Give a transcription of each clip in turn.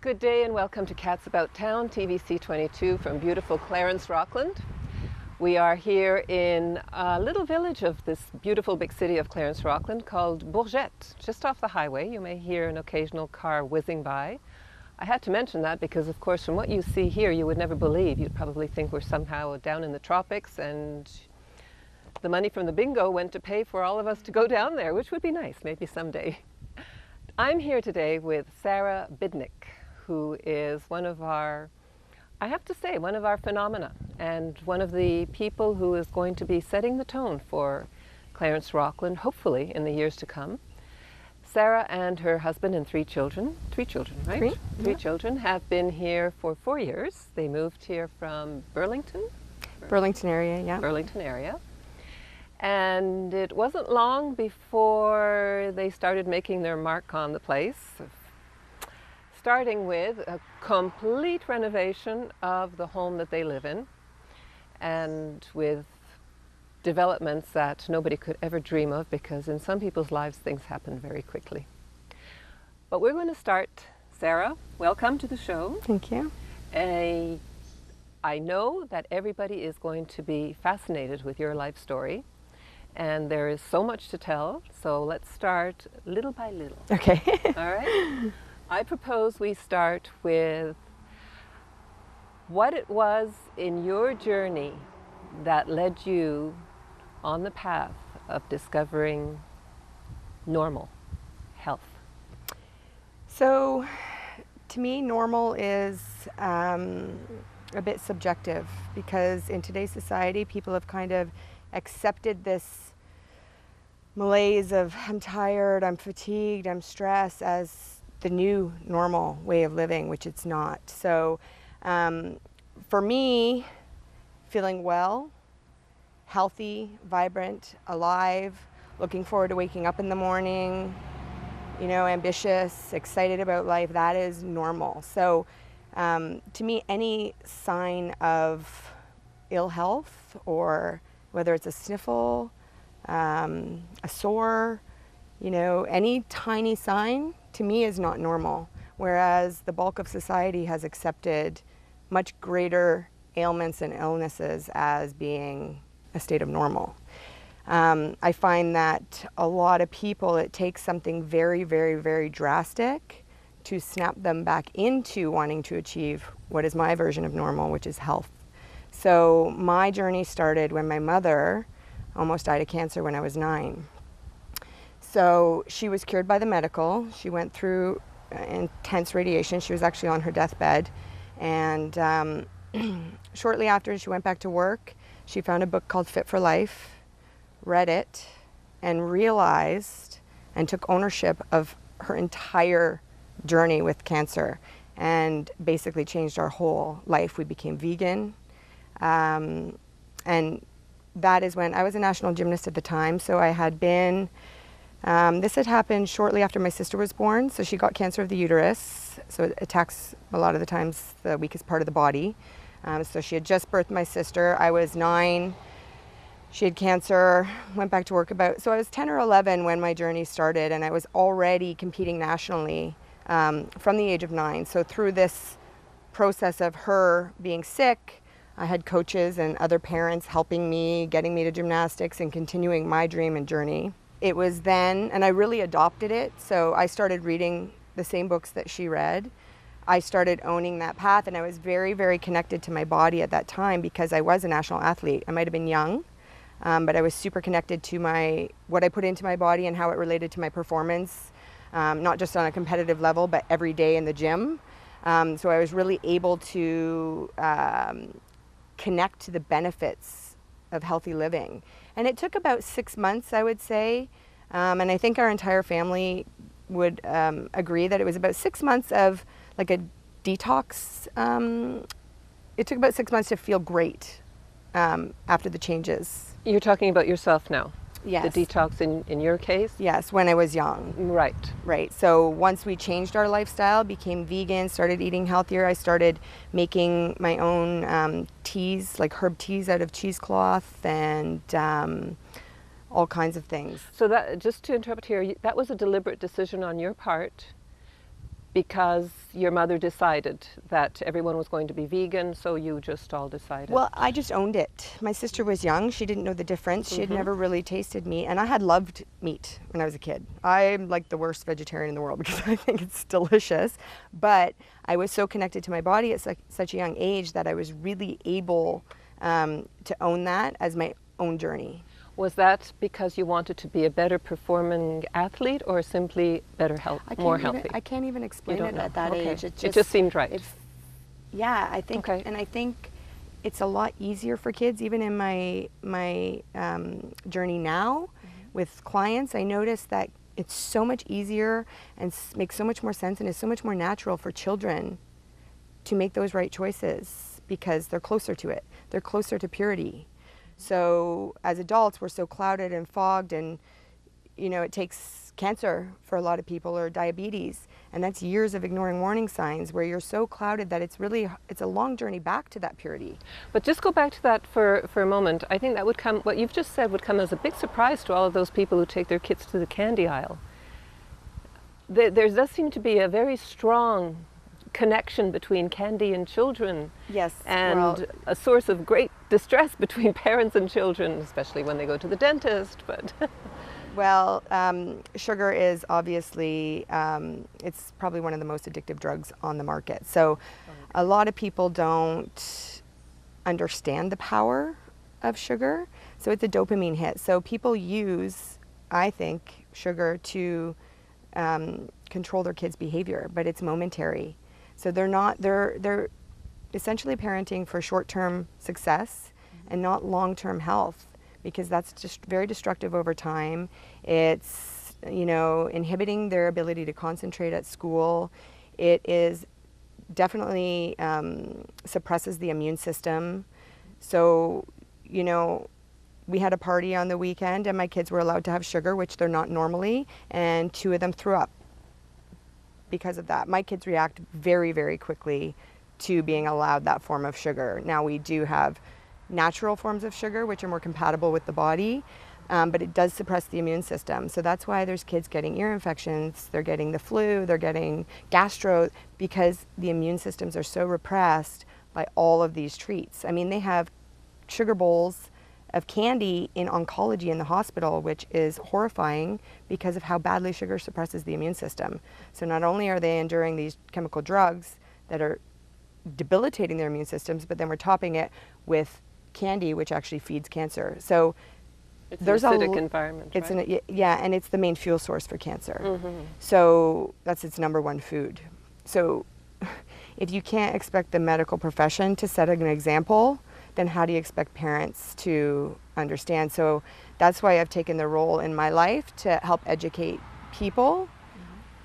Good day and welcome to Cats About Town, TVC 22 from beautiful Clarence, Rockland. We are here in a little village of this beautiful big city of Clarence, Rockland called Bourgette, just off the highway. You may hear an occasional car whizzing by. I had to mention that because, of course, from what you see here, you would never believe. You'd probably think we're somehow down in the tropics and the money from the bingo went to pay for all of us to go down there, which would be nice, maybe someday. I'm here today with Sarah Bidnick, who is one of our, I have to say, one of our phenomena, and one of the people who is going to be setting the tone for Clarence Rockland, hopefully in the years to come. Sarah and her husband and three children, right? Three children have been here for 4 years. They moved here from Burlington area, yeah. Burlington area. And it wasn't long before they started making their mark on the place, starting with a complete renovation of the home that they live in, and with developments that nobody could ever dream of, because in some people's lives things happen very quickly. But we're going to start. Sarah, welcome to the show. Thank you. I know that everybody is going to be fascinated with your life story, and there is so much to tell, so let's start little by little. Okay. All right? I propose we start with what it was in your journey that led you on the path of discovering normal health. So, to me, normal is a bit subjective, because in today's society, people have kind of accepted this malaise of I'm tired, I'm fatigued, I'm stressed as the new normal way of living, which it's not. So for me, feeling well, healthy, vibrant, alive, looking forward to waking up in the morning, you know, ambitious, excited about life, that is normal. So to me, any sign of ill health, or whether it's a sniffle, a sore, you know, any tiny sign, to me, is not normal, whereas the bulk of society has accepted much greater ailments and illnesses as being a state of normal. I find that a lot of people, it takes something very, very, very drastic to snap them back into wanting to achieve what is my version of normal, which is health. So my journey started when my mother almost died of cancer when I was 9. So she was cured by the medical. She went through intense radiation. She was actually on her deathbed. And shortly after she went back to work, she found a book called Fit for Life, read it, and realized and took ownership of her entire journey with cancer, and basically changed our whole life. We became vegan. And that is when I was a national gymnast at the time. So I had been this had happened shortly after my sister was born. So she got cancer of the uterus. So it attacks a lot of the times the weakest part of the body. So she had just birthed my sister. I was 9. She had cancer, went back to work so I was 10 or 11 when my journey started, and I was already competing nationally from the age of 9. So through this process of her being sick, I had coaches and other parents helping me, getting me to gymnastics and continuing my dream and journey. It was then, and I really adopted it, so I started reading the same books that she read. I started owning that path, and I was very, very connected to my body at that time, because I was a national athlete. I might have been young, but I was super connected to what I put into my body and how it related to my performance, not just on a competitive level, but every day in the gym. So I was really able to connect to the benefits of healthy living. And it took about 6 months, I would say, and I think our entire family would agree that it was about 6 months of like a detox. It took about 6 months to feel great after the changes. You're talking about yourself now? Yes. The detox in your case? Yes, when I was young. Right. Right. So once we changed our lifestyle, became vegan, started eating healthier, I started making my own teas, like herb teas out of cheesecloth, and all kinds of things. So that, just to interrupt here, that was a deliberate decision on your part because your mother decided that everyone was going to be vegan, so you just all decided? Well, I just owned it. My sister was young. She didn't know the difference. She had never really tasted meat. And I had loved meat when I was a kid. I'm like the worst vegetarian in the world because I think it's delicious. But I was so connected to my body at such a young age that I was really able to own that as my own journey. Was that because you wanted to be a better performing athlete or simply better health, more healthy? I can't even explain it at that age. It just seemed right. Yeah, I think, and I think it's a lot easier for kids. Even in my journey now with clients, I notice that it's so much easier and makes so much more sense and is so much more natural for children to make those right choices because they're closer to it. They're closer to purity. So as adults, we're so clouded and fogged, and it takes cancer for a lot of people, or diabetes, and that's years of ignoring warning signs where you're so clouded that it's a long journey back to that purity. But just go back to that for a moment. I think that would come, what you've just said would come as a big surprise to all of those people who take their kids to the candy aisle. There does seem to be a very strong connection between candy and children. Yes. And a source of great distress between parents and children, especially when they go to the dentist. But well, sugar is obviously, it's probably one of the most addictive drugs on the market. So a lot of people don't understand the power of sugar. So it's a dopamine hit. So people use, I think, sugar to control their kids' behavior, but it's momentary. So they're essentially parenting for short-term success and not long-term health, because that's just very destructive over time. It's, inhibiting their ability to concentrate at school. It is definitely suppresses the immune system. So, we had a party on the weekend and my kids were allowed to have sugar, which they're not normally, and 2 of them threw up because of that. My kids react very, very quickly to being allowed that form of sugar. Now we do have natural forms of sugar, which are more compatible with the body, but it does suppress the immune system. So that's why there's kids getting ear infections, they're getting the flu, they're getting gastro, because the immune systems are so repressed by all of these treats. I mean, they have sugar bowls of candy in oncology in the hospital, which is horrifying because of how badly sugar suppresses the immune system. So not only are they enduring these chemical drugs that are debilitating their immune systems, but then we're topping it with candy, which actually feeds cancer. So it's an acidic environment, right? And it's the main fuel source for cancer. So that's its #1 food. So if you can't expect the medical profession to set an example, then how do you expect parents to understand? So that's why I've taken the role in my life to help educate people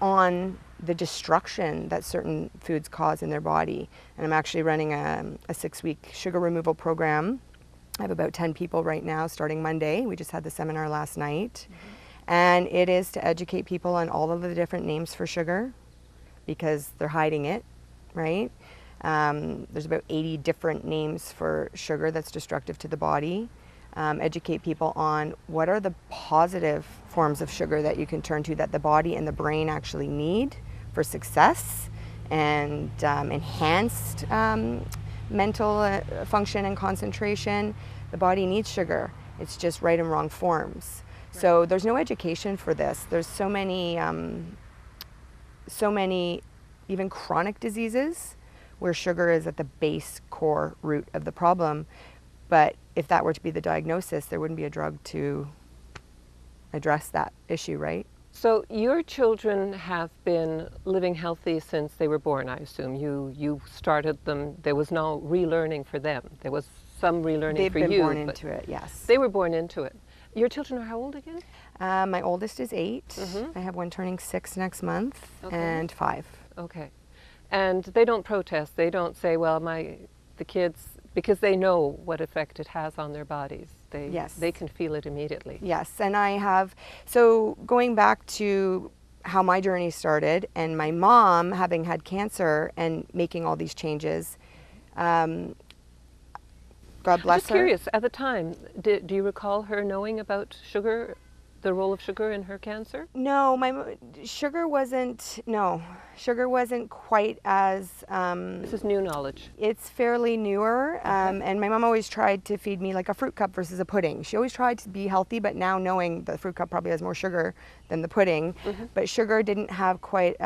on the destruction that certain foods cause in their body. And I'm actually running a 6-week sugar removal program. I have about 10 people right now starting Monday. We just had the seminar last night. And it is to educate people on all of the different names for sugar, because they're hiding it, right? There's about 80 different names for sugar that's destructive to the body. Educate people on what are the positive forms of sugar that you can turn to, that the body and the brain actually need for success and enhanced mental function and concentration. The body needs sugar. It's just right and wrong forms. Right. So there's no education for this. There's so many even chronic diseases where sugar is at the base core root of the problem. But if that were to be the diagnosis, there wouldn't be a drug to address that issue, right? So your children have been living healthy since they were born, I assume. You started them, there was no relearning for them. There was some relearning for you. They've been born into it, yes. They were born into it. Your children are how old again? My oldest is 8. I have one turning 6 next month, and 5. Okay. And they don't protest. They don't say, well, the kids, because they know what effect it has on their bodies. They can feel it immediately. Yes, and I have, so going back to how my journey started, and my mom having had cancer and making all these changes, God bless her. I'm just curious, at the time, do you recall her knowing about sugar the role of sugar in her cancer? No, sugar wasn't quite as... This is new knowledge. It's fairly newer, and my mom always tried to feed me like a fruit cup versus a pudding. She always tried to be healthy, but now knowing the fruit cup probably has more sugar than the pudding, but sugar didn't have quite...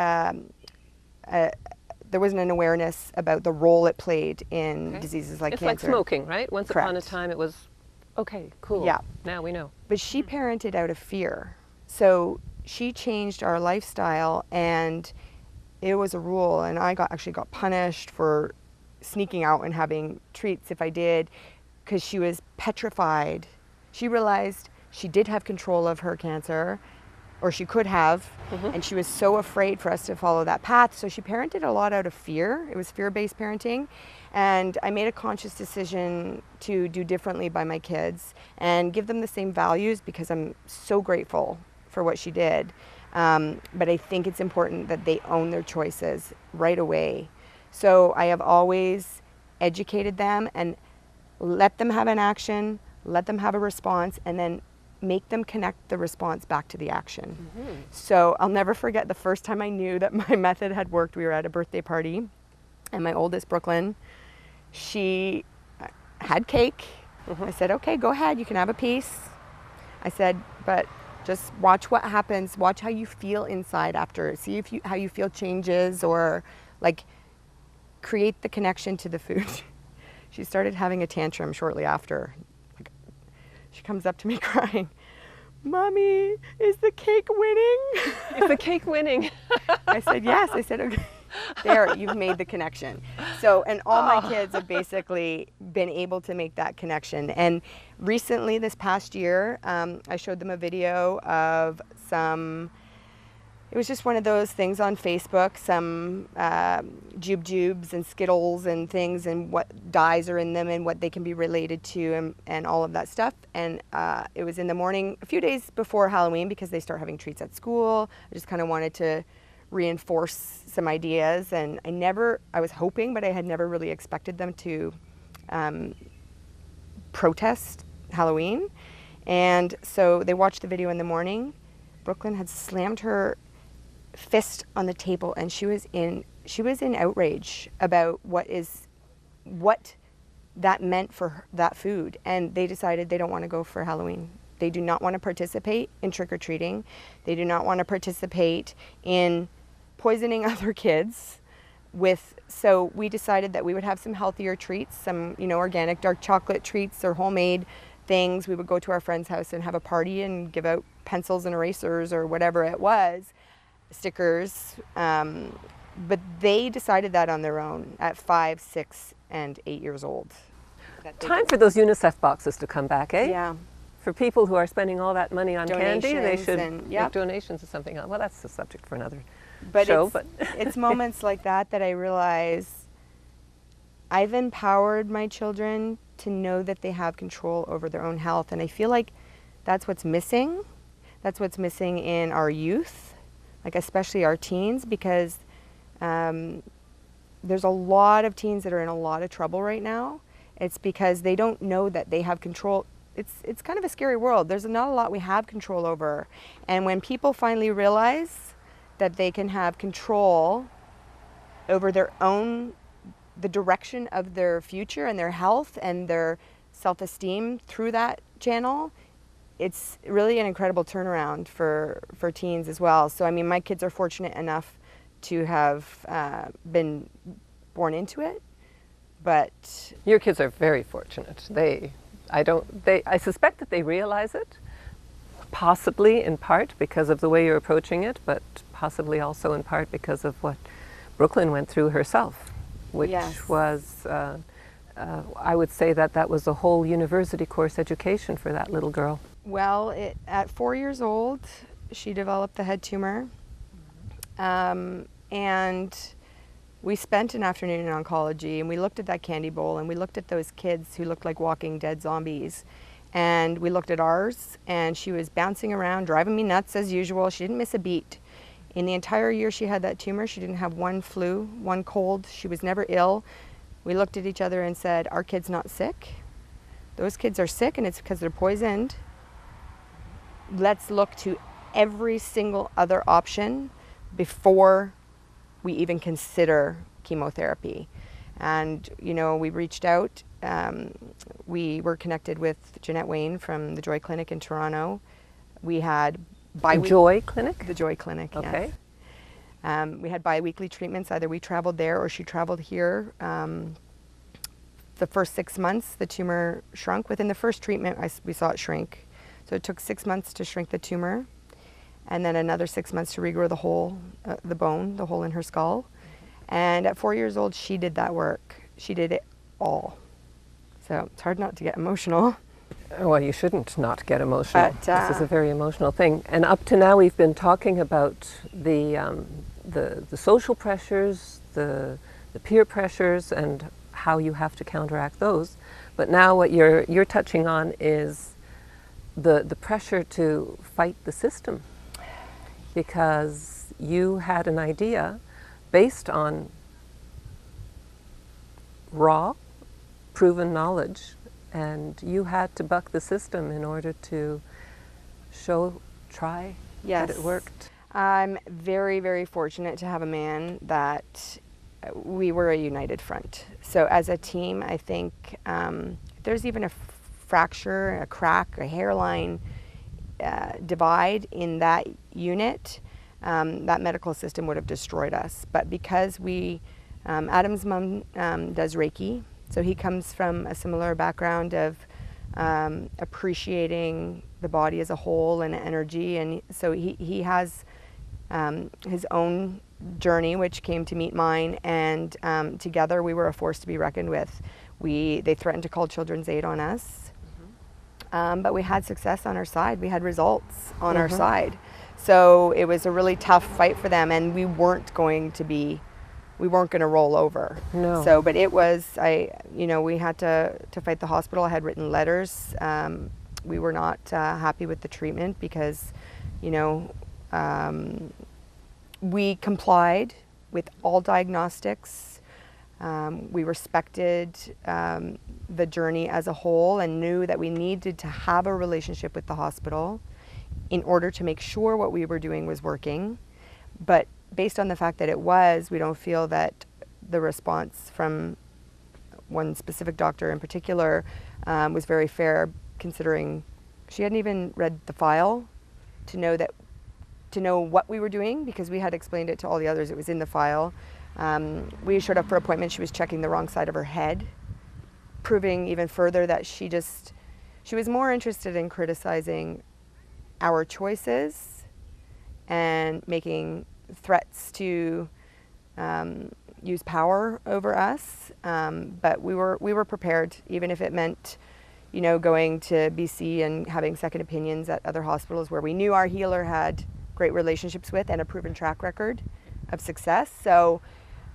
there wasn't an awareness about the role it played in diseases like cancer. It's like smoking, right? Once Correct. upon a time it was, okay, cool. Yeah. Now we know. But she parented out of fear. So she changed our lifestyle, and it was a rule, and I actually got punished for sneaking out and having treats if I did, because she was petrified. She realized she did have control of her cancer, or she could have, and she was so afraid for us to follow that path. So she parented a lot out of fear. It was fear-based parenting. And I made a conscious decision to do differently by my kids and give them the same values, because I'm so grateful for what she did. But I think it's important that they own their choices right away. So I have always educated them and let them have an action, let them have a response, and then make them connect the response back to the action. So I'll never forget the first time I knew that my method had worked. We were at a birthday party, and my oldest, Brooklyn, she had cake. I said, okay, go ahead, you can have a piece. I said, but just watch what happens, watch how you feel inside after, see if how you feel changes, or like create the connection to the food. She started having a tantrum shortly after. She comes up to me crying, "Mommy, is the cake winning?" Is the cake winning? I said, yes. I said, okay. There, you've made the connection. So, and all my kids have basically been able to make that connection. And recently, this past year, I showed them a video of it was just one of those things on Facebook, some jubes and Skittles and things, and what dyes are in them and what they can be related to, and all of that stuff. And it was in the morning, a few days before Halloween, because they start having treats at school. I just kind of wanted to reinforce some ideas, and I was hoping, but I had never really expected them to protest Halloween. And so they watched the video in the morning. Brooklyn had slammed her fist on the table, and she was in outrage about what that meant for that food. And they decided they don't want to go for Halloween. They do not want to participate in trick-or-treating. They do not want to participate in poisoning other kids so we decided that we would have some healthier treats, some organic dark chocolate treats or homemade things. We would go to our friend's house and have a party and give out pencils and erasers or whatever it was, stickers. But they decided that on their own at 5, 6, and 8 years old. Time for those UNICEF boxes to come back, eh? Yeah. For people who are spending all that money on candy, they should make donations or something. Well, that's the subject for another But show. It's moments like that I realize I've empowered my children to know that they have control over their own health. And I feel like that's what's missing. That's what's missing in our youth, like especially our teens, because there's a lot of teens that are in a lot of trouble right now. It's because they don't know that they have control. It's kind of a scary world. There's not a lot we have control over. And when people finally realize that they can have control over the direction of their future and their health and their self-esteem through that channel, it's really an incredible turnaround for teens as well. So, I mean, my kids are fortunate enough to have been born into it, but... Your kids are very fortunate. I suspect that they realize it, possibly in part because of the way you're approaching it, but possibly also in part because of what Brooklyn went through herself, which was, I would say that was a whole university course education for that little girl. Well, at 4 years old, she developed the head tumor, and we spent an afternoon in oncology, and we looked at that candy bowl, and we looked at those kids who looked like walking dead zombies, and we looked at ours, and she was bouncing around, driving me nuts as usual. She didn't miss a beat. In the entire year she had that tumor, she didn't have one flu, one cold. She was never ill. We looked at each other and said, our kid's not sick. Those kids are sick, and it's because they're poisoned. let's look to every single other option before we even consider chemotherapy. And, you know, we reached out. We were connected with Jeanette Wayne from the Joy Clinic in Toronto. We had Joy Clinic? The Joy Clinic, okay. Yes. We had bi-weekly treatments. Either we traveled there or she traveled here. The first 6 months, the tumor shrunk. Within the first treatment, we saw it shrink. So it took 6 months to shrink the tumor, and then another 6 months to regrow the hole, the bone, the hole in her skull. And at 4 years old, she did that work. She did it all. So it's hard not to get emotional. Well, you shouldn't not get emotional. But, this is a very emotional thing. And up to now, we've been talking about the social pressures, the peer pressures, and how you have to counteract those. But now what you're touching on is the pressure to fight the system, because you had an idea based on raw, proven knowledge, and you had to buck the system in order to try Yes. that it worked. I'm very, very fortunate to have a man that we were a united front. So as a team, I think if there's even a fracture, a crack, a hairline divide in that unit, that medical system would have destroyed us. But because Adam's mom does Reiki, so he comes from a similar background of appreciating the body as a whole and energy, and so he has his own journey, which came to meet mine, and together we were a force to be reckoned with. They threatened to call Children's Aid on us, but we had success on our side. We had results on our side. So it was a really tough fight for them, and we weren't going to roll over. No. So, but it was, we had to fight the hospital. I had written letters. We were not happy with the treatment because, we complied with all diagnostics. We respected the journey as a whole and knew that we needed to have a relationship with the hospital in order to make sure what we were doing was working. But based on the fact that we don't feel that the response from one specific doctor in particular was very fair, considering she hadn't even read the file to know what we were doing, because we had explained it to all the others. It was in the file. We showed up for appointment. She was checking the wrong side of her head, proving even further that she was more interested in criticizing our choices and making threats to use power over us. But we were prepared, even if it meant, going to BC and having second opinions at other hospitals where we knew our healer had great relationships with and a proven track record of success. So,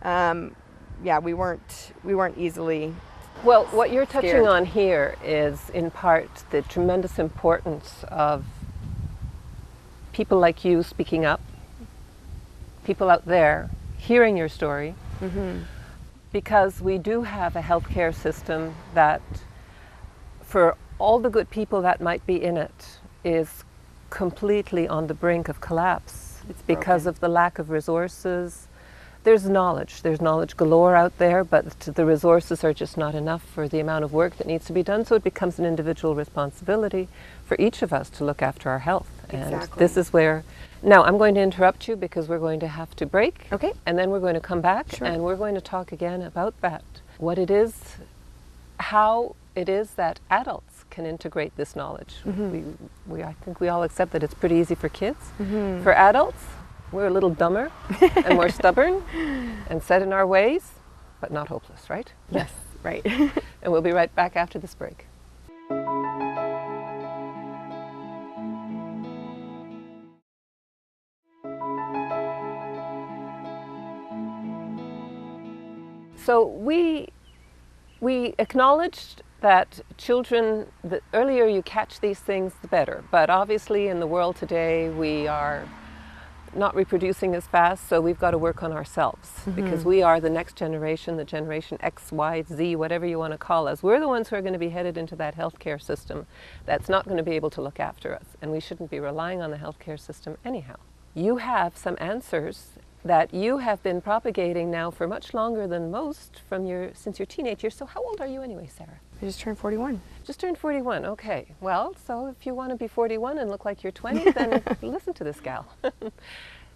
we weren't easily. Well, what you're touching scared. on here is, in part, the tremendous importance of people like you speaking up, people out there hearing your story, because we do have a healthcare system that, for all the good people that might be in it, is completely on the brink of collapse. It's because of the lack of resources. There's knowledge galore out there, but the resources are just not enough for the amount of work that needs to be done, so it becomes an individual responsibility for each of us to look after our health. And Exactly. this is where, now I'm going to interrupt you because we're going to have to break. Okay. And then we're going to come back Sure. and we're going to talk again about that. What it is, how it is that adults can integrate this knowledge. I think we all accept that it's pretty easy for kids. For adults, we're a little dumber and more stubborn and set in our ways, but not hopeless, right? Yes, right. And we'll be right back after this break. So we acknowledged that children, the earlier you catch these things, the better. But obviously in the world today, we are not reproducing as fast, so we've got to work on ourselves because we are the next generation, the generation X, Y, Z, whatever you want to call us. We're the ones who are going to be headed into that healthcare system that's not going to be able to look after us, and we shouldn't be relying on the healthcare system anyhow. You have some answers that you have been propagating now for much longer than most since your teenage years. So how old are you anyway, Sarah? I just turned 41. Just turned 41, okay. Well, so if you want to be 41 and look like you're 20, then listen to this gal.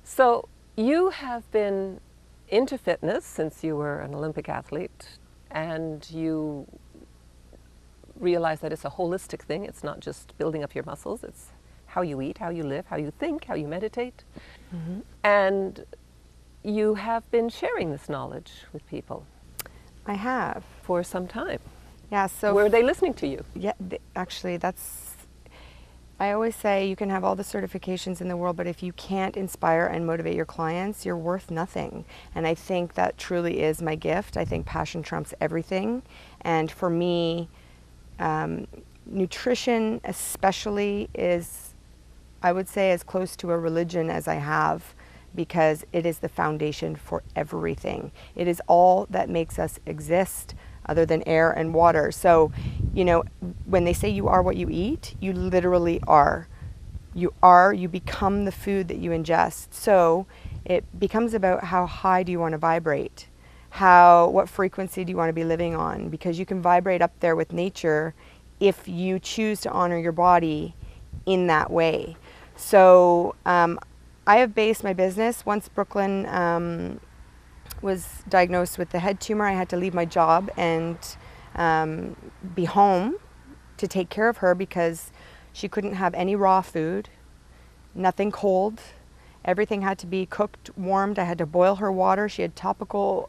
So you have been into fitness since you were an Olympic athlete, and you realize that it's a holistic thing. It's not just building up your muscles, it's how you eat, how you live, how you think, how you meditate. And you have been sharing this knowledge with people. I have. For some time. Yeah, so... Were they listening to you? Yeah, actually, I always say you can have all the certifications in the world, but if you can't inspire and motivate your clients, you're worth nothing. And I think that truly is my gift. I think passion trumps everything. And for me, nutrition especially is, I would say, as close to a religion as I have, because it is the foundation for everything. It is all that makes us exist, other than air and water. So, you know, when they say you are what you eat, you literally are. You become the food that you ingest. So it becomes about how high do you want to vibrate? What frequency do you want to be living on? Because you can vibrate up there with nature if you choose to honor your body in that way. So I have based my business, once Brooklyn was diagnosed with the head tumor, I had to leave my job and be home to take care of her because she couldn't have any raw food, nothing cold. Everything had to be cooked, warmed. I had to boil her water. She had topical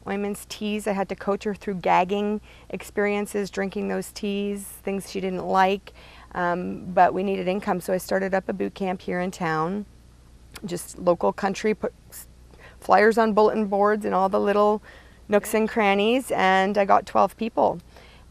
ointments, teas. I had to coach her through gagging experiences, drinking those teas, things she didn't like. But we needed income, so I started up a boot camp here in town, just local country, put flyers on bulletin boards in all the little nooks and crannies, and I got 12 people.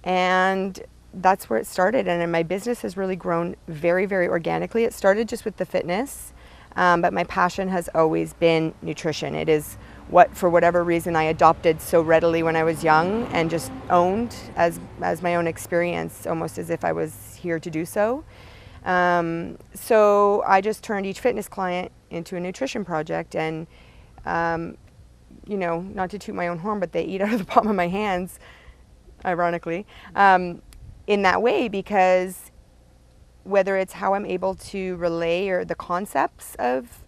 And that's where it started, and my business has really grown very, very organically. It started just with the fitness, but my passion has always been nutrition. It is what, for whatever reason, I adopted so readily when I was young and just owned as my own experience, almost as if I was here to do so. So I just turned each fitness client into a nutrition project, and you know, not to toot my own horn, but they eat out of the palm of my hands, ironically, in that way, because whether it's how I'm able to relay or the concepts of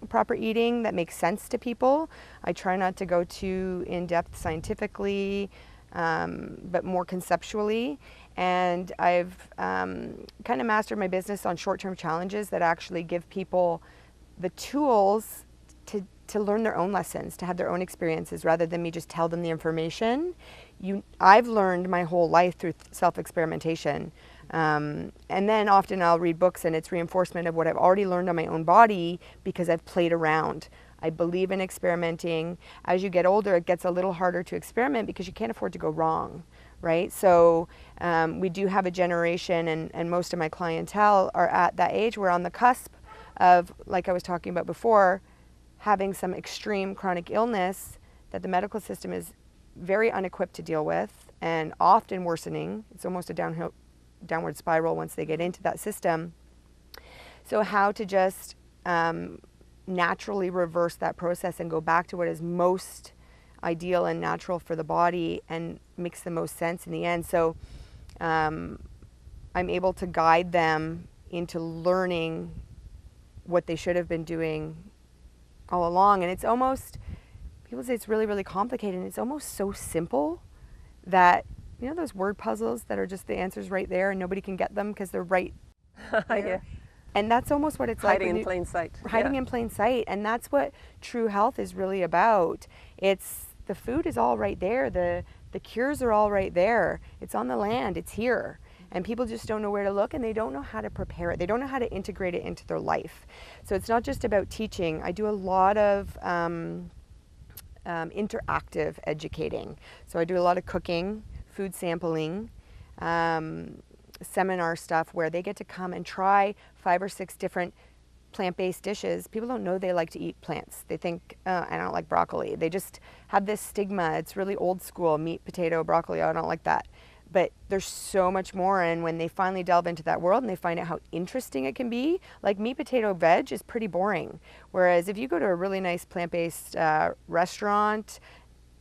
proper eating that makes sense to people, I try not to go too in-depth scientifically, but more conceptually. And I've kind of mastered my business on short-term challenges that actually give people the tools to learn their own lessons, to have their own experiences, rather than me just tell them the information. I've learned my whole life through self-experimentation. And then often I'll read books and it's reinforcement of what I've already learned on my own body because I've played around. I believe in experimenting. As you get older, it gets a little harder to experiment because you can't afford to go wrong, right? So we do have a generation, and most of my clientele are at that age. We're on the cusp of, like I was talking about before, having some extreme chronic illness that the medical system is very unequipped to deal with, and often worsening. It's almost a downward spiral once they get into that system. So how to just naturally reverse that process and go back to what is most ideal and natural for the body and makes the most sense in the end. So I'm able to guide them into learning what they should have been doing all along. And it's almost, people say it's really, really complicated, and it's almost so simple that, you know, those word puzzles that are just the answers right there and nobody can get them because they're right there. Yeah. And that's almost what it's hiding like. In plain sight. Hiding in plain sight. And that's what true health is really about. It's, the food is all right there. The cures are all right there. It's on the land. It's here. And people just don't know where to look, and they don't know how to prepare it. They don't know how to integrate it into their life. So it's not just about teaching. I do a lot of interactive educating. So I do a lot of cooking, food sampling, seminar stuff where they get to come and try 5 or 6 different plant-based dishes, people don't know they like to eat plants. They think, I don't like broccoli. They just have this stigma. It's really old school, meat, potato, broccoli, oh, I don't like that. But there's so much more, and when they finally delve into that world and they find out how interesting it can be, like meat, potato, veg is pretty boring. Whereas if you go to a really nice plant-based restaurant,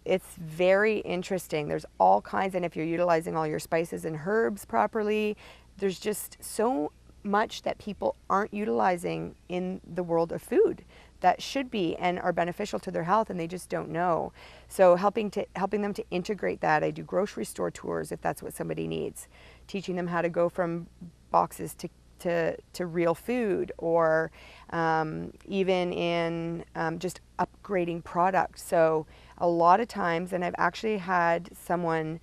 it's very interesting. There's all kinds, and if you're utilizing all your spices and herbs properly, there's just so much that people aren't utilizing in the world of food that should be and are beneficial to their health, and they just don't know. So helping them to integrate that. I do grocery store tours if that's what somebody needs, teaching them how to go from boxes to real food, or even in just upgrading products. So a lot of times, and I've actually had someone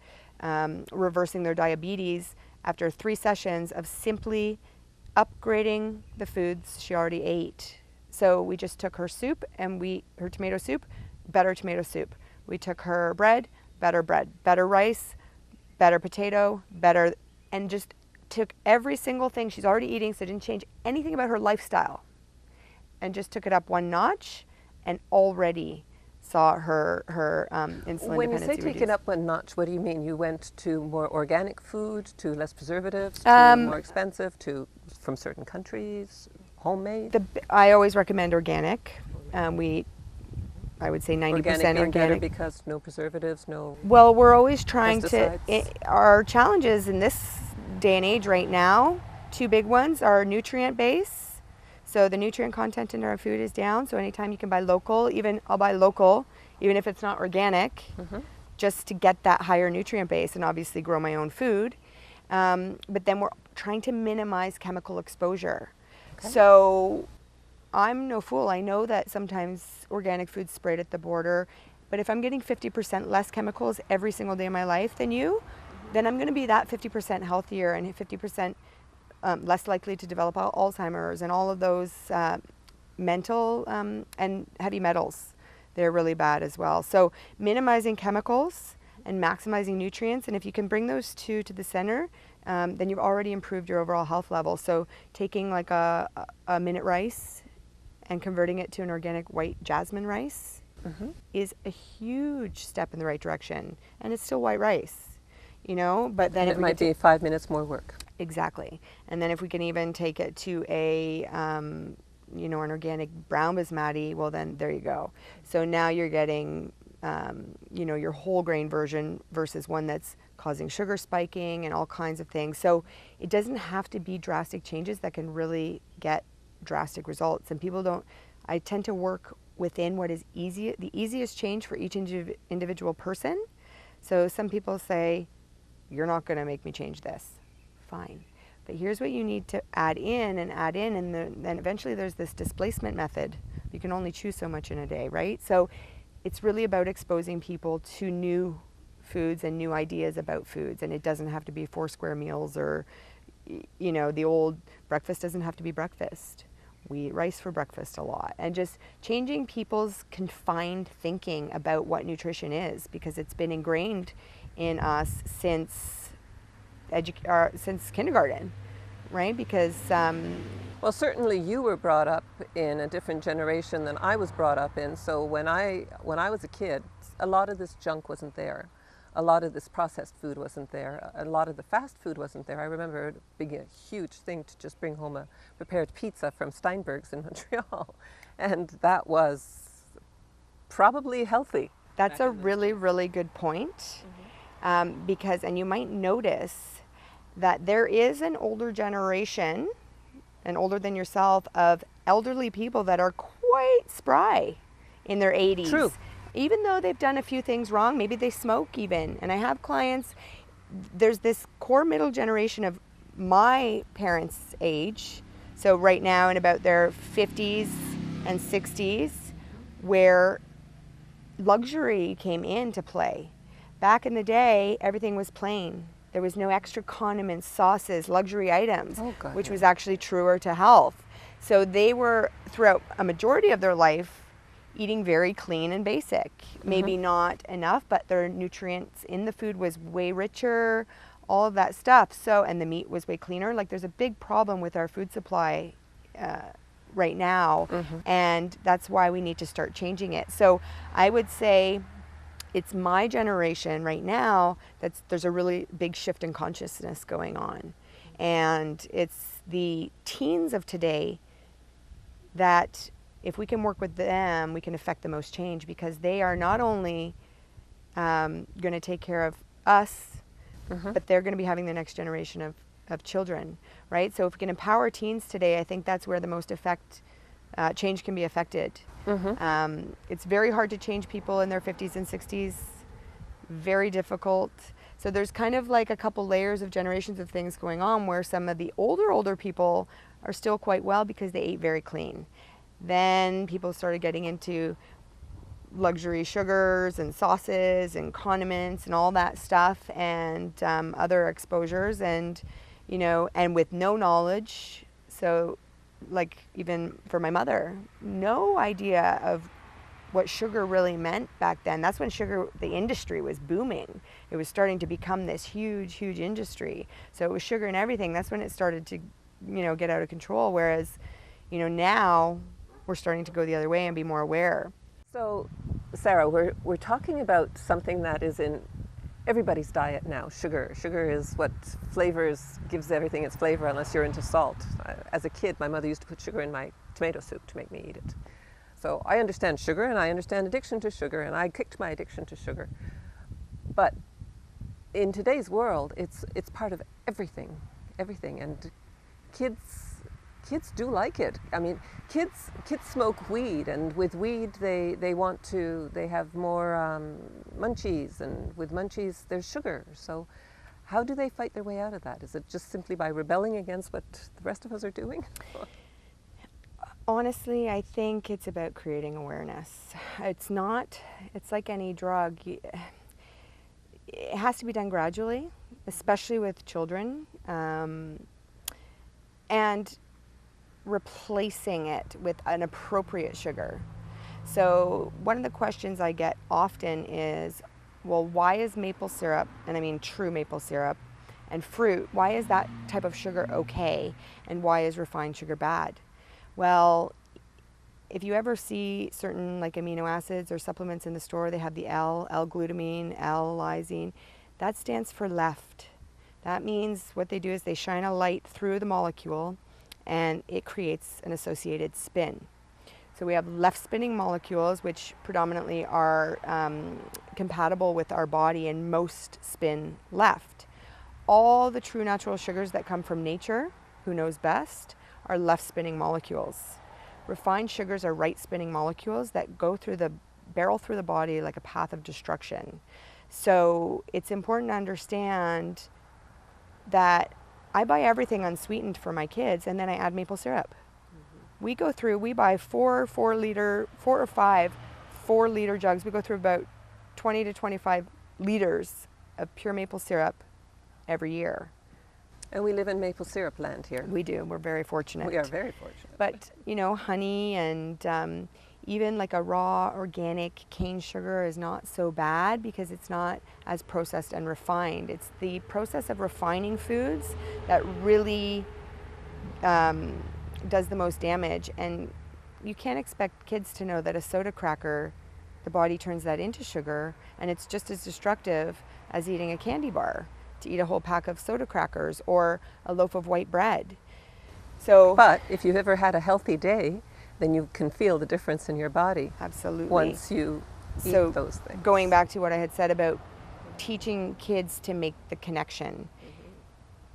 reversing their diabetes after 3 sessions of simply upgrading the foods she already ate. So we just took her soup and her tomato soup, better tomato soup. We took her bread, better rice, better potato, better, and just took every single thing she's already eating, so didn't change anything about her lifestyle, and just took it up 1 notch, and already saw her insulin dependency When you say take reduce. it up 1 notch, what do you mean? You went to more organic food, to less preservatives, to more expensive, to from certain countries, homemade? I always recommend organic. I would say 90% Organic. Better organic. because no preservatives, no. Well, we're always trying pesticides. Our challenges in this day and age right now, 2 big ones are nutrient base. So the nutrient content in our food is down. So anytime you can buy local, I'll buy local, even if it's not organic, just to get that higher nutrient base and obviously grow my own food. But then we're trying to minimize chemical exposure. Okay. So I'm no fool. I know that sometimes organic food's sprayed at the border, but if I'm getting 50% less chemicals every single day of my life than you, then I'm going to be that 50% healthier and 50% less likely to develop Alzheimer's and all of those mental and heavy metals. They're really bad as well. So minimizing chemicals and maximizing nutrients, and if you can bring those 2 to the center, then you've already improved your overall health level. So taking like a minute rice and converting it to an organic white jasmine rice is a huge step in the right direction. And it's still white rice, you know, but then it might be 5 minutes more work. Exactly. And then if we can even take it to a, an organic brown basmati, well then there you go. So now you're getting, your whole grain version versus one that's causing sugar spiking and all kinds of things. So it doesn't have to be drastic changes that can really get drastic results. And I tend to work within what is the easiest change for each individual person. So some people say, you're not going to make me change this. Fine. But here's what you need to add in, and then eventually there's this displacement method. You can only choose so much in a day, right? So it's really about exposing people to new foods and new ideas about foods, and it doesn't have to be 4 square meals, or the old breakfast doesn't have to be breakfast. We eat rice for breakfast a lot, and just changing people's confined thinking about what nutrition is, because it's been ingrained in us since kindergarten, right? Because well, certainly you were brought up in a different generation than I was brought up in. So when I was a kid, a lot of this junk wasn't there. A lot of this processed food wasn't there. A lot of the fast food wasn't there. I remember it being a huge thing to just bring home a prepared pizza from Steinberg's in Montreal. And that was probably healthy. That's a really, really good point. Because, and you might notice that there is an older generation, and older than yourself, of elderly people that are quite spry in their 80s. True. Even though they've done a few things wrong, maybe they smoke even. And I have clients, there's this core middle generation of my parents' age, so right now in about their 50s and 60s, where luxury came into play. Back in the day, everything was plain. There was no extra condiments, sauces, luxury items, which was actually truer to health. So they were, throughout a majority of their life, eating very clean and basic. Maybe not enough, but their nutrients in the food was way richer, all of that stuff. So, and the meat was way cleaner. Like, there's a big problem with our food supply right now. And that's why we need to start changing it. So I would say it's my generation right now there's a really big shift in consciousness going on. And it's the teens of today that if we can work with them, we can affect the most change, because they are not only going to take care of us, but they're going to be having the next generation of children, right? So if we can empower teens today, I think that's where the most change can be affected. It's very hard to change people in their 50s and 60s, very difficult. So there's kind of like a couple layers of generations of things going on, where some of the older people are still quite well because they ate very clean. Then people started getting into luxury sugars and sauces and condiments and all that stuff, and other exposures, and and with no knowledge. So like even for my mother, no idea of what sugar really meant back then. That's when the industry was booming. It was starting to become this huge industry. So it was sugar and everything. That's when it started to get out of control. Whereas now we're starting to go the other way and be more aware. So Sarah, we're talking about something that is in everybody's diet now, sugar. Sugar is what gives everything its flavor, unless you're into salt. As a kid, my mother used to put sugar in my tomato soup to make me eat it. So I understand sugar, and I understand addiction to sugar, and I kicked my addiction to sugar. But in today's world, it's part of everything, and kids do like it. I mean, kids smoke weed, and with weed they have more munchies, and with munchies there's sugar. So how do they fight their way out of that? Is it just simply by rebelling against what the rest of us are doing? Honestly, I think it's about creating awareness. It's like any drug. It has to be done gradually, especially with children, and replacing it with an appropriate sugar. So one of the questions I get often is, well, why is maple syrup, and I mean true maple syrup, and fruit, why is that type of sugar okay, and why is refined sugar bad? Well, if you ever see certain like amino acids or supplements in the store, they have the L-glutamine, L-lysine. That stands for left. That means what they do is they shine a light through the molecule, and it creates an associated spin. So we have left spinning molecules, which predominantly are compatible with our body, and most spin left. All the true natural sugars that come from nature, who knows best, are left spinning molecules. Refined sugars are right spinning molecules that barrel through the body like a path of destruction. So it's important to understand that I buy everything unsweetened for my kids, and then I add maple syrup. We buy 4 or 5 4-liter jugs. We go through about 20 to 25 liters of pure maple syrup every year. And we live in maple syrup land here. We do. We're very fortunate. We are very fortunate. But, honey and even like a raw organic cane sugar is not so bad, because it's not as processed and refined. It's the process of refining foods that really does the most damage. And you can't expect kids to know that a soda cracker, the body turns that into sugar, and it's just as destructive as eating a candy bar, to eat a whole pack of soda crackers or a loaf of white bread. But if you've ever had a healthy day, then you can feel the difference in your body. Absolutely. Once you eat those things. Going back to what I had said about teaching kids to make the connection.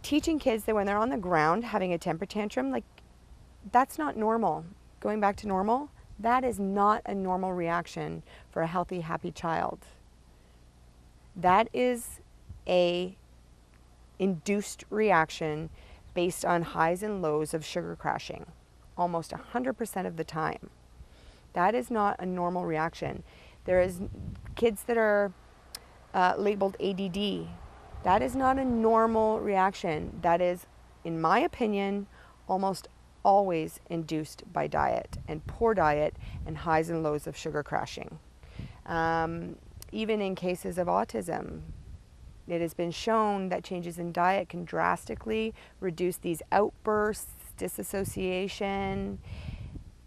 Teaching kids that when they're on the ground having a temper tantrum, like, that's not normal. Going back to normal, that is not a normal reaction for a healthy, happy child. That is a induced reaction based on highs and lows of sugar crashing, almost 100% of the time. That is not a normal reaction. There is kids that are labeled ADD. That is not a normal reaction. That is, in my opinion, almost always induced by diet, and poor diet, and highs and lows of sugar crashing. Even in cases of autism, it has been shown that changes in diet can drastically reduce these outbursts, disassociation.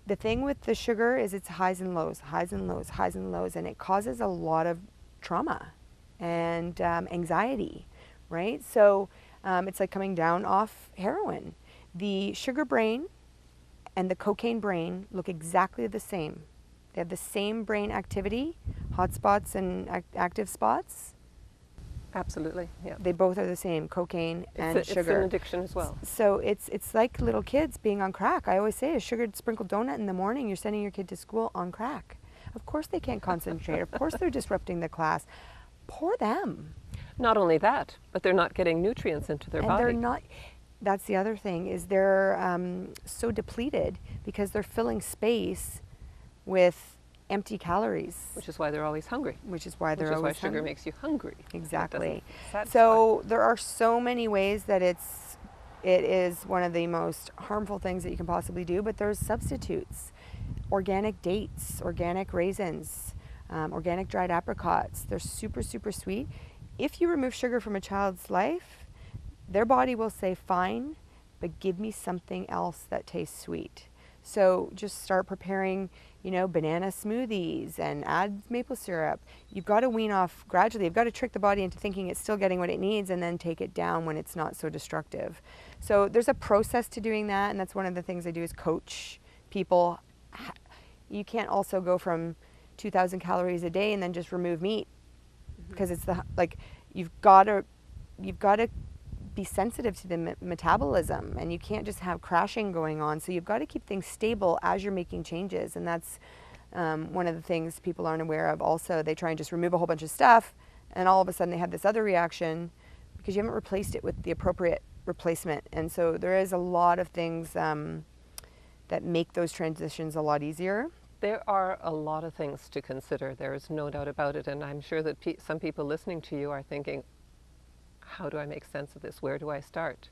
the thing with the sugar is it's highs and lows, highs and lows, highs and lows, and it causes a lot of trauma and anxiety, right? So it's like coming down off heroin. The sugar brain and the cocaine brain look exactly the same. They have the same brain activity, hot spots and active spots. Absolutely, yeah. They both are the same, cocaine and sugar. It's an addiction as well. So it's like little kids being on crack. I always say a sugared sprinkled donut in the morning, you're sending your kid to school on crack. Of course they can't concentrate. Of course they're disrupting the class. Poor them. Not only that, but they're not getting nutrients into their body. They're not. That's the other thing, is they're so depleted because they're filling space with empty calories. Which is why they're always hungry. Which is why they're always hungry. Sugar makes you hungry. Exactly. So there are so many ways that it is one of the most harmful things that you can possibly do, but there's substitutes. Organic dates, organic raisins, organic dried apricots. They're super, super sweet. If you remove sugar from a child's life, their body will say, fine, but give me something else that tastes sweet. So just start preparing, banana smoothies and add maple syrup. You've got to wean off gradually. You've got to trick the body into thinking it's still getting what it needs and then take it down when it's not so destructive. So there's a process to doing that, and that's one of the things I do is coach people. You can't also go from 2,000 calories a day and then just remove meat, because it's you've got to be sensitive to the metabolism, and you can't just have crashing going on. So you've got to keep things stable as you're making changes, and that's one of the things people aren't aware of. Also, they try and just remove a whole bunch of stuff, and all of a sudden they have this other reaction because you haven't replaced it with the appropriate replacement. And so there is a lot of things that make those transitions a lot easier. There are a lot of things to consider. There is no doubt about it, and I'm sure that some people listening to you are thinking, how do I make sense of this? Where do I start?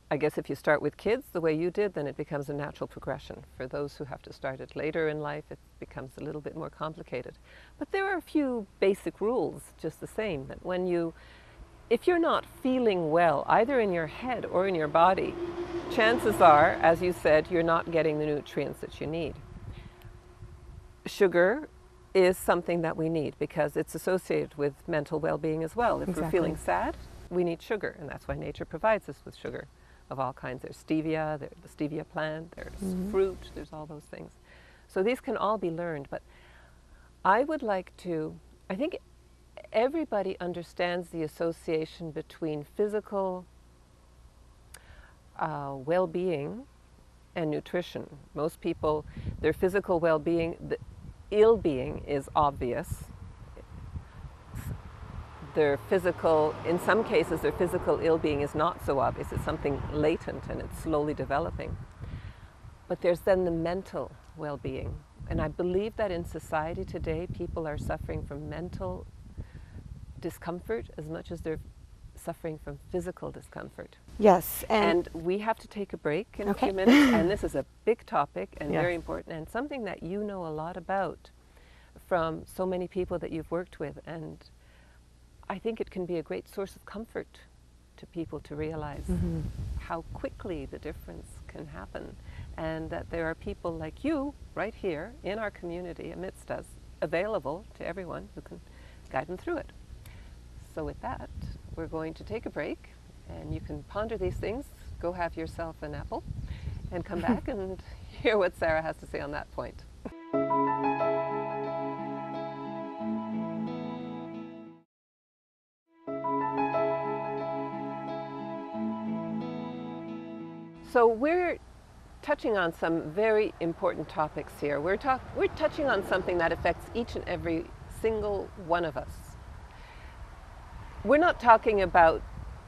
I guess if you start with kids the way you did, then it becomes a natural progression. For those who have to start it later in life, it becomes a little bit more complicated. But there are a few basic rules just the same, that if you're not feeling well, either in your head or in your body, chances are, as you said, you're not getting the nutrients that you need. Sugar is something that we need because it's associated with mental well-being as well. If Exactly. we're feeling sad, we need sugar, and that's why nature provides us with sugar of all kinds. There's stevia, there's the stevia plant, there's fruit, there's all those things. So these can all be learned, but I think everybody understands the association between physical well-being and nutrition. Most people, their physical well-being, ill-being is obvious. In some cases, their physical ill-being is not so obvious. It's something latent and it's slowly developing. But there's then the mental well-being. And I believe that in society today, people are suffering from mental discomfort as much as they're suffering from physical discomfort. Yes. And we have to take a break in Okay. a few minutes. And this is a big topic and Yes. very important, and something that you know a lot about from so many people that you've worked with. And I think it can be a great source of comfort to people to realize how quickly the difference can happen, and that there are people like you right here in our community amidst us, available to everyone who can guide them through it. So with that, we're going to take a break, and you can ponder these things, go have yourself an apple, and come back and hear what Sarah has to say on that point. So we're touching on some very important topics here. We're touching on something that affects each and every single one of us. We're not talking about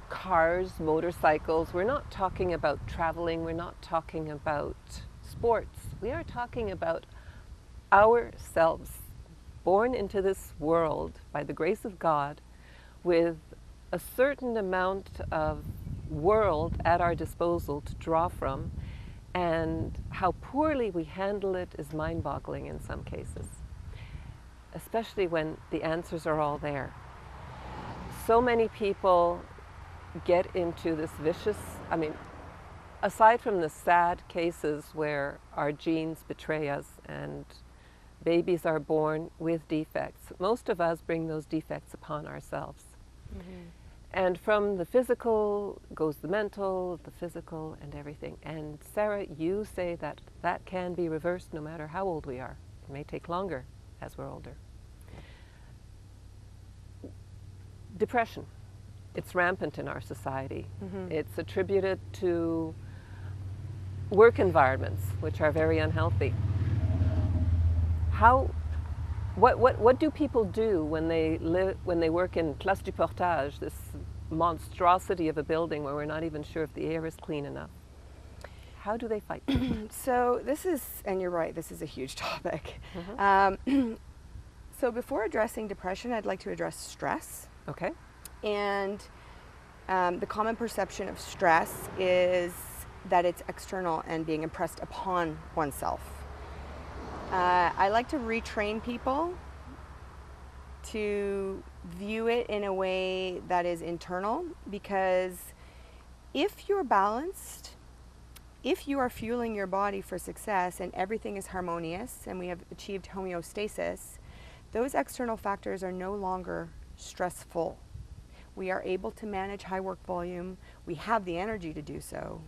cars, motorcycles. We're not talking about traveling. We're not talking about sports. We are talking about ourselves, born into this world by the grace of God with a certain amount of world at our disposal to draw from, and how poorly we handle it is mind-boggling in some cases, especially when the answers are all there. So many people get into this vicious, aside from the sad cases where our genes betray us and babies are born with defects, most of us bring those defects upon ourselves. Mm-hmm. And from the physical goes the mental, the physical, and everything. And Sarah, you say that that can be reversed no matter how old we are. It may take longer as we're older. Depression. It's rampant in our society. Mm-hmm. It's attributed to work environments, which are very unhealthy. What do people do when they work in Place du Portage, this monstrosity of a building where we're not even sure if the air is clean enough? How do they fight? So this is, and you're right, this is a huge topic. Mm-hmm. So before addressing depression, I'd like to address stress. Okay. And the common perception of stress is that it's external and being impressed upon oneself. I like to retrain people to view it in a way that is internal, because if you're balanced, if you are fueling your body for success and everything is harmonious and we have achieved homeostasis, those external factors are no longer stressful. We are able to manage high work volume. We have the energy to do so.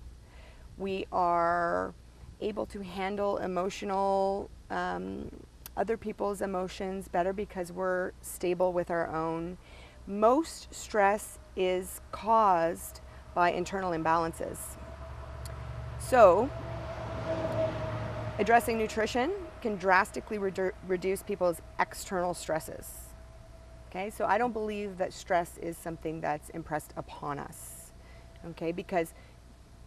We are able to handle emotional, other people's emotions better because we're stable with our own. Most stress is caused by internal imbalances. So, addressing nutrition can drastically reduce people's external stresses. Okay, so I don't believe that stress is something that's impressed upon us. Okay, because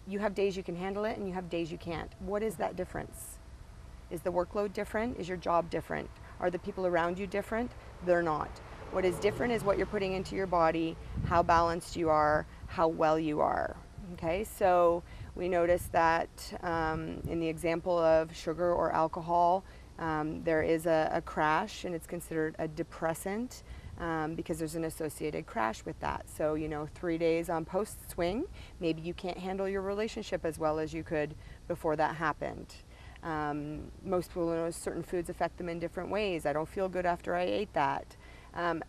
you have days you can handle it and you have days you can't. What is that difference? Is the workload different? Is your job different? Are the people around you different? They're not. What is different is what you're putting into your body, how balanced you are, how well you are. Okay, so we notice that in the example of sugar or alcohol, there is a crash and it's considered a depressant because there's an associated crash with that. So, 3 days on post swing, maybe you can't handle your relationship as well as you could before that happened. Most people know certain foods affect them in different ways. I don't feel good after I ate that.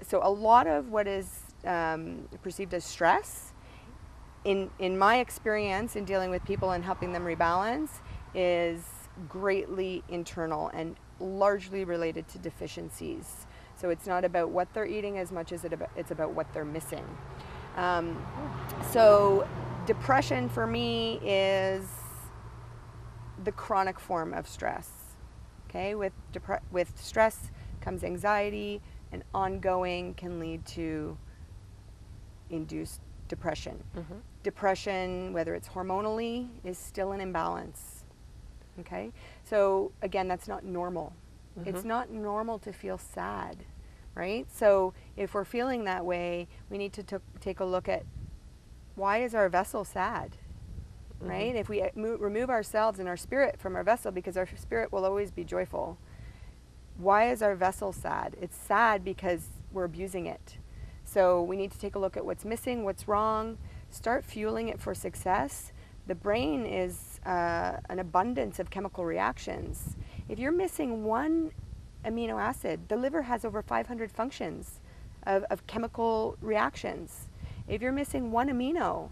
So a lot of what is perceived as stress, in my experience in dealing with people and helping them rebalance, is greatly internal and largely related to deficiencies. So it's not about what they're eating as much as it's about what they're missing. So depression for me is the chronic form of stress. Okay, with stress comes anxiety, and ongoing can lead to induced depression. Mm-hmm. Depression, whether it's hormonally, is still an imbalance. Okay, so again, that's not normal. Mm-hmm. It's not normal to feel sad, right? So if we're feeling that way, we need to take a look at, why is our vessel sad? Right? Mm-hmm. If we remove ourselves and our spirit from our vessel, because our spirit will always be joyful, why is our vessel sad? It's sad because we're abusing it. So we need to take a look at what's missing, what's wrong, start fueling it for success. The brain is an abundance of chemical reactions. If you're missing one amino acid, the liver has over 500 functions of chemical reactions. If you're missing one amino,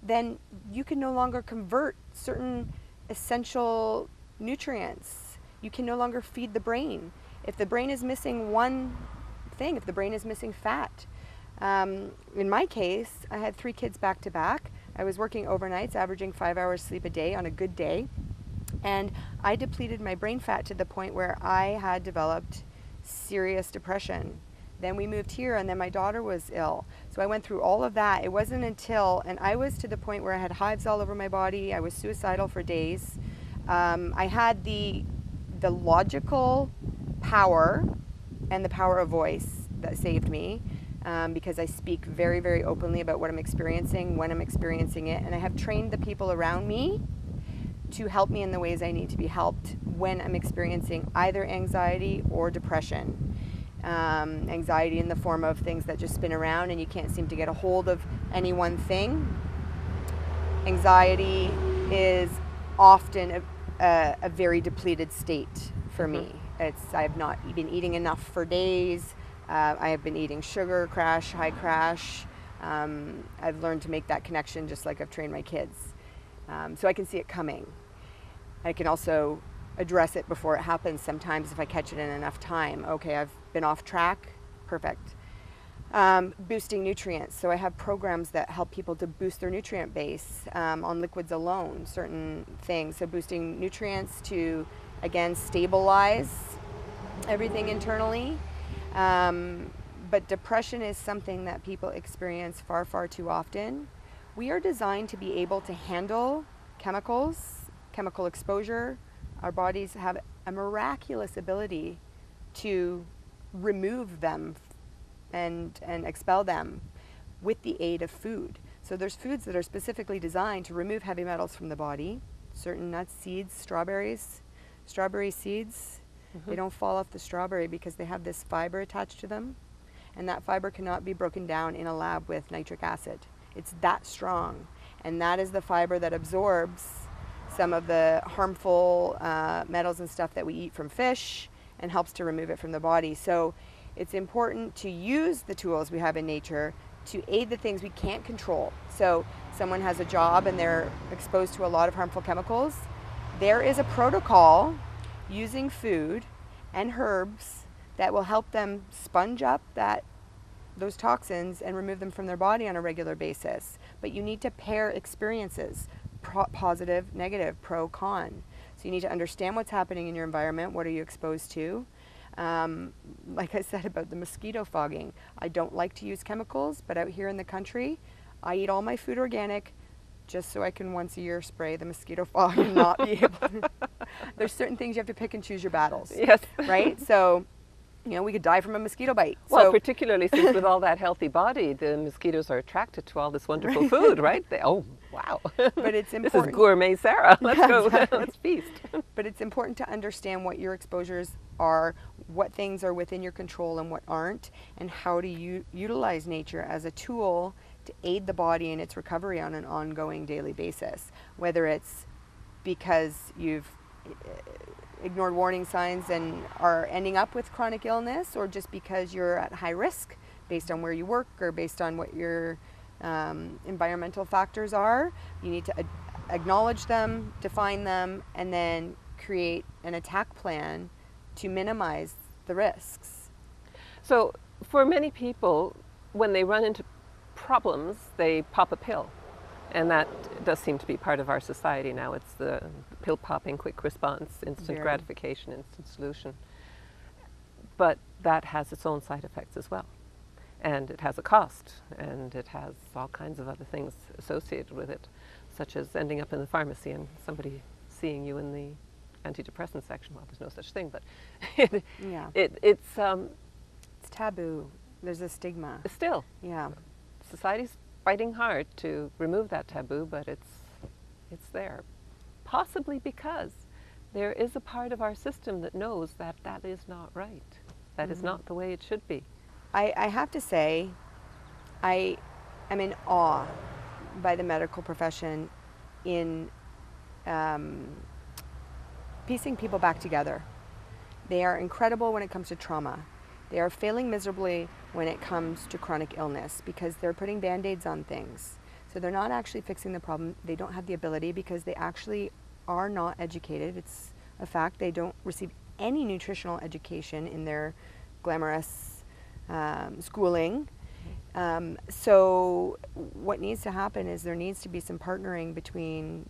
then you can no longer convert certain essential nutrients. You can no longer feed the brain. If the brain is missing one thing, if the brain is missing fat. In my case, I had 3 kids back to back. I was working overnights, averaging 5 hours sleep a day on a good day. And I depleted my brain fat to the point where I had developed serious depression. Then we moved here, and then my daughter was ill. So I went through all of that. It wasn't until, and I was to the point where I had hives all over my body. I was suicidal for days. I had the logical power and the power of voice that saved me, because I speak very, very openly about what I'm experiencing, when I'm experiencing it, and I have trained the people around me to help me in the ways I need to be helped when I'm experiencing either anxiety or depression. Anxiety in the form of things that just spin around and you can't seem to get a hold of any one thing. Anxiety is often a very depleted state for me. I've not been eating enough for days. I have been eating sugar crash, high crash. I've learned to make that connection just like I've trained my kids. So I can see it coming. I can also address it before it happens sometimes if I catch it in enough time. Okay, I've been off track, perfect. Boosting nutrients. So I have programs that help people to boost their nutrient base on liquids alone, certain things. So boosting nutrients to, again, stabilize everything internally. But depression is something that people experience far, far too often. We are designed to be able to handle chemicals, chemical exposure. Our bodies have a miraculous ability to remove them and expel them with the aid of food. So there's foods that are specifically designed to remove heavy metals from the body. Certain nuts, seeds, strawberry seeds, they don't fall off the strawberry because they have this fiber attached to them. And that fiber cannot be broken down in a lab with nitric acid. It's that strong. And that is the fiber that absorbs some of the harmful metals and stuff that we eat from fish and helps to remove it from the body. So it's important to use the tools we have in nature to aid the things we can't control. So someone has a job and they're exposed to a lot of harmful chemicals. There is a protocol using food and herbs that will help them sponge up those toxins and remove them from their body on a regular basis. But you need to pair experiences, positive, negative, pro, con. So you need to understand what's happening in your environment. What are you exposed to? Like I said about the mosquito fogging, I don't like to use chemicals, but out here in the country, I eat all my food organic just so I can once a year spray the mosquito fog and not be able to. There's certain things you have to pick and choose your battles. Yes. Right? So, we could die from a mosquito bite. Well, so, particularly since with all that healthy body, the mosquitoes are attracted to all this wonderful food, right? Oh, wow. But it's important. This is gourmet Sarah. Let's go. Let's feast. But it's important to understand what your exposures are, what things are within your control and what aren't, and how to utilize nature as a tool to aid the body in its recovery on an ongoing daily basis. Whether it's because you've ignored warning signs and are ending up with chronic illness, or just because you're at high risk based on where you work or based on what your environmental factors are. You need to acknowledge them, define them, and then create an attack plan to minimize the risks. So for many people, when they run into problems, they pop a pill. And that does seem to be part of our society now. It's the pill popping, quick response, instant gratification, instant solution. But that has its own side effects as well. And it has a cost, and it has all kinds of other things associated with it, such as ending up in the pharmacy and somebody seeing you in the antidepressant section. Well, there's no such thing, but it's taboo. There's a stigma. Still. Yeah. Society's fighting hard to remove that taboo, but it's there. Possibly because there is a part of our system that knows that that is not right. That is not the way it should be. I have to say, I am in awe by the medical profession in piecing people back together. They are incredible when it comes to trauma. They are failing miserably when it comes to chronic illness because they're putting Band-Aids on things. So they're not actually fixing the problem. They don't have the ability because they actually are not educated. It's a fact. They don't receive any nutritional education in their glamorous schooling. So what needs to happen is there needs to be some partnering between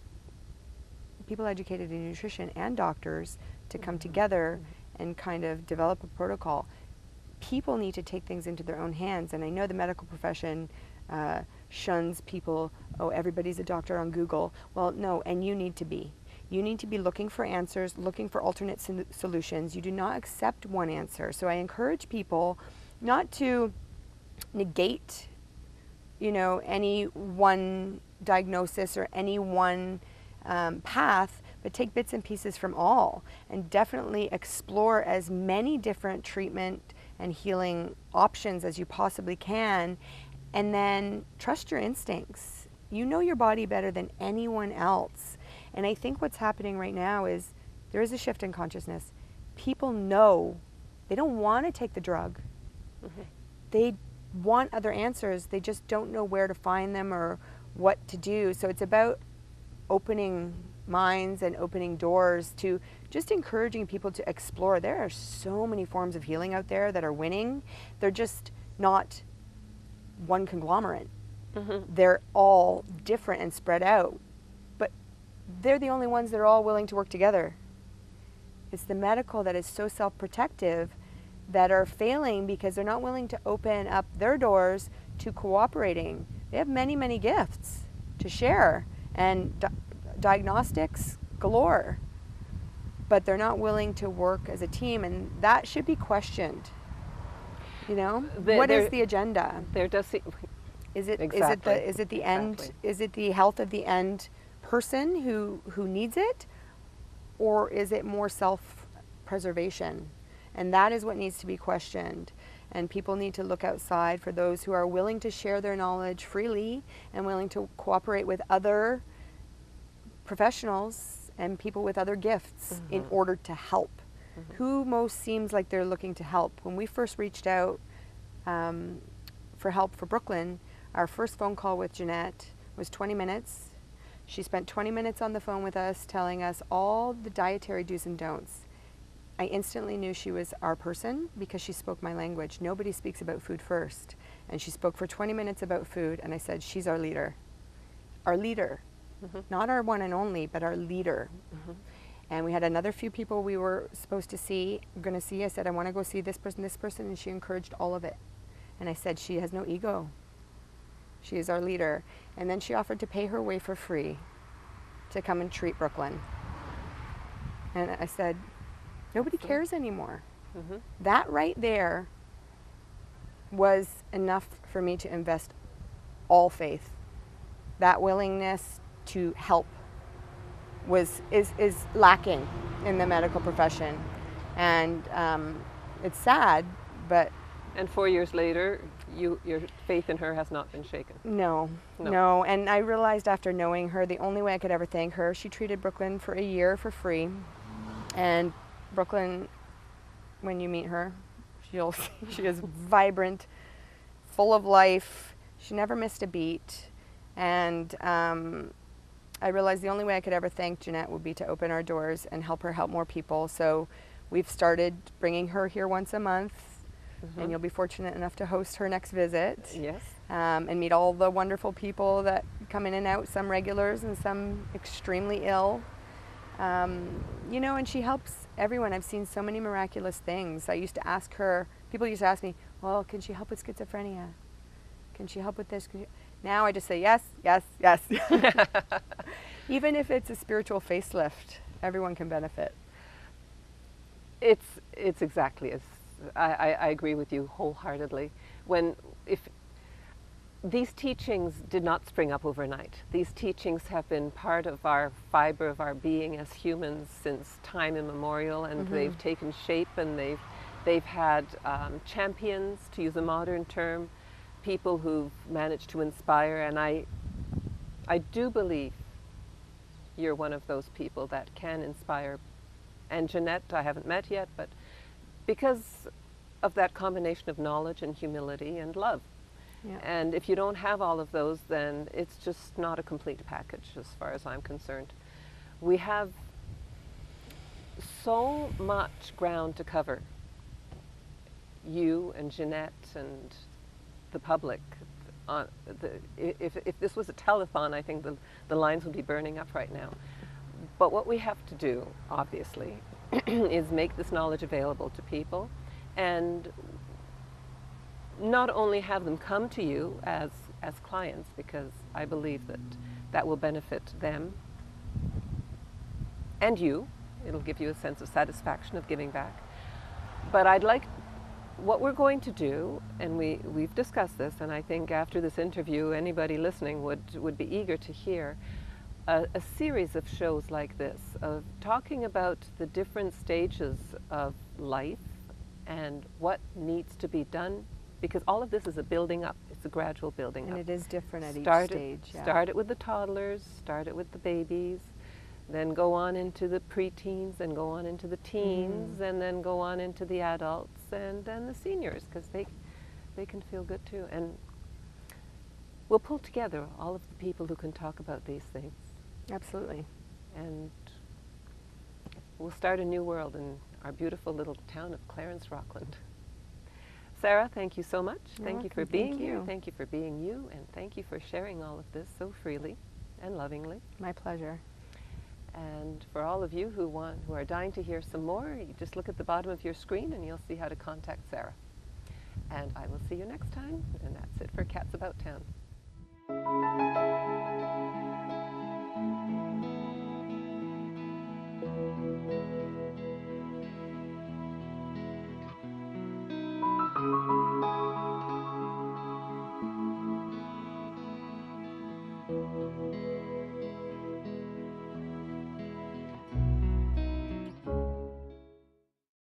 people educated in nutrition and doctors to come together and kind of develop a protocol. People need to take things into their own hands, and I know the medical profession shuns people. Oh, everybody's a doctor on Google. Well, no, and you need to be. You need to be looking for answers, looking for alternate solutions. You do not accept one answer. So I encourage people not to negate, any one diagnosis or any one path, but take bits and pieces from all, and definitely explore as many different treatment and healing options as you possibly can, and then trust your instincts. You know your body better than anyone else. And I think what's happening right now is there is a shift in consciousness. People know they don't want to take the drug. Mm-hmm. They want other answers. They just don't know where to find them or what to do. So it's about opening minds and opening doors to just encouraging people to explore. There are so many forms of healing out there that are winning. They're just not one conglomerate. Mm-hmm. They're all different and spread out, but they're the only ones that are all willing to work together. It's the medical that is so self-protective that are failing because they're not willing to open up their doors to cooperating. They have many, many gifts to share and diagnostics galore, but they're not willing to work as a team, and that should be questioned. You know, what is the agenda? There does seem, Is it exactly. is it the end? Exactly. Is it the health of the end person who needs it, or is it more self-preservation? And that is what needs to be questioned. And people need to look outside for those who are willing to share their knowledge freely and willing to cooperate with other professionals and people with other gifts in order to help. Who most seems like they're looking to help? When we first reached out for help for Brooklyn, our first phone call with Jeanette was 20 minutes. She spent 20 minutes on the phone with us telling us all the dietary do's and don'ts. I instantly knew she was our person because she spoke my language. Nobody speaks about food first. And she spoke for 20 minutes about food, and I said, she's our leader. Our leader. Not our one and only, but our leader. And we had another few people we were supposed to see, going to see. I said, I want to go see this person, and she encouraged all of it. And I said, she has no ego. She is our leader. And then she offered to pay her way for free to come and treat Brooklyn. And I said, nobody cares anymore. That right there was enough for me to invest all faith. That willingness to help is lacking in the medical profession. And it's sad, but... And 4 years later, your faith in her has not been shaken. No. And I realized after knowing her, the only way I could ever thank her, she treated Brooklyn for a year for free. And Brooklyn, when you meet her, you'll see she is vibrant, full of life. She never missed a beat. And I realized the only way I could ever thank Jeanette would be to open our doors and help her help more people. So we've started bringing her here once a month. And you'll be fortunate enough to host her next visit. Yes. And meet all the wonderful people that come in and out, some regulars and some extremely ill. You know, and she helps everyone. I've seen so many miraculous things. I used to ask her, people used to ask me, well, can she help with schizophrenia? Can she help with this? Now I just say yes, yes, yes. Even if it's a spiritual facelift, everyone can benefit. It's exactly as I agree with you wholeheartedly. If these teachings did not spring up overnight. These teachings have been part of our fiber of our being as humans since time immemorial, and they've taken shape, and they've had champions, to use a modern term, people who've managed to inspire, and I do believe you're one of those people that can inspire. And Jeanette, I haven't met yet, but because of that combination of knowledge and humility and love. Yeah. And if you don't have all of those, then it's just not a complete package as far as I'm concerned. We have so much ground to cover. You and Jeanette and the public. If this was a telethon, I think the lines would be burning up right now. But what we have to do, obviously, is make this knowledge available to people, and not only have them come to you as clients, because I believe that will benefit them and you. It'll give you a sense of satisfaction of giving back. But I'd like, what we're going to do, and we've discussed this, and I think after this interview anybody listening would be eager to hear, a series of shows like this, of talking about the different stages of life and what needs to be done, because all of this is a building up. It's a gradual building up. And it is different at each stage. Yeah. Start it with the toddlers, start it with the babies, then go on into the preteens, and go on into the teens, and then go on into the adults, and then the seniors, because they can feel good too. And we'll pull together all of the people who can talk about these things. Absolutely. And we'll start a new world in our beautiful little town of Clarence Rockland. Sarah, thank you so much. Thank you for being here. Thank you for being you, and thank you for sharing all of this so freely and lovingly. My pleasure. And for all of you who are dying to hear some more, you just look at the bottom of your screen and you'll see how to contact Sarah. And I will see you next time, and that's it for Cats About Town.